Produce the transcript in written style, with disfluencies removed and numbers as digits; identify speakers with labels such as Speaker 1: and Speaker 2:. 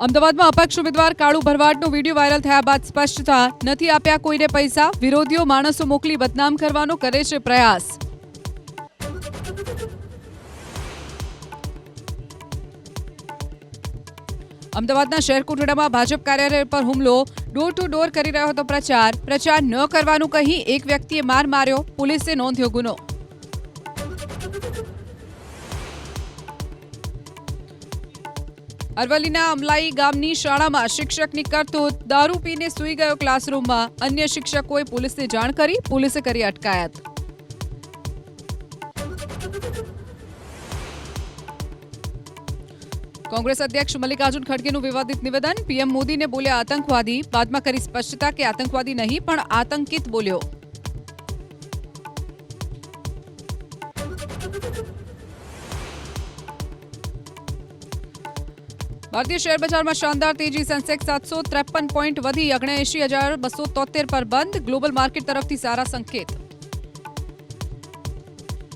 Speaker 1: અમદાવાદમાં અપક્ષ ઉમેદવાર કાળુ ભરવાડનો વિડીયો વાયરલ થયા બાદ સ્પષ્ટતા, નથી આપ્યા કોઈને પૈસા, વિરોધીઓ માણસો મોકલી બદનામ કરવાનો કરે છે પ્રયાસ. અમદાવાદના શેરકોટડામાં ભાજપ કાર્યાલય પર હુમલો, ડોર ટુ ડોર કરી રહ્યો હતો પ્રચાર ન કરવાનું કહી એક વ્યક્તિએ માર માર્યો, પોલીસે નોંધ્યો ગુનો. અરવલ્લીના અમલાઈ ગામની શાળામાં શિક્ષકની કરતૂત, દારૂ પીને સૂઈ ગયો ક્લાસરૂમમાં, અન્ય શિક્ષકોએ પોલીસને જાણ કરી, પોલીસે કરી અટકાયત. કોંગ્રેસ અધ્યક્ષ મલ્લિકાર્જુન ખડગેનું વિવાદિત નિવેદન, પીએમ મોદીને બોલ્યા આતંકવાદી, બાદમાં કરી સ્પષ્ટતા કે આતંકવાદી નહીં પણ આતંકિત બોલ્યો. ભારતીય શેર બજારમાં શાનદાર તેજી, સેન્સેક્સ 753 પોઈન્ટ વધી 79,273 પર બંધ, ગ્લોબલ માર્કેટ તરફથી સારા સંકેત.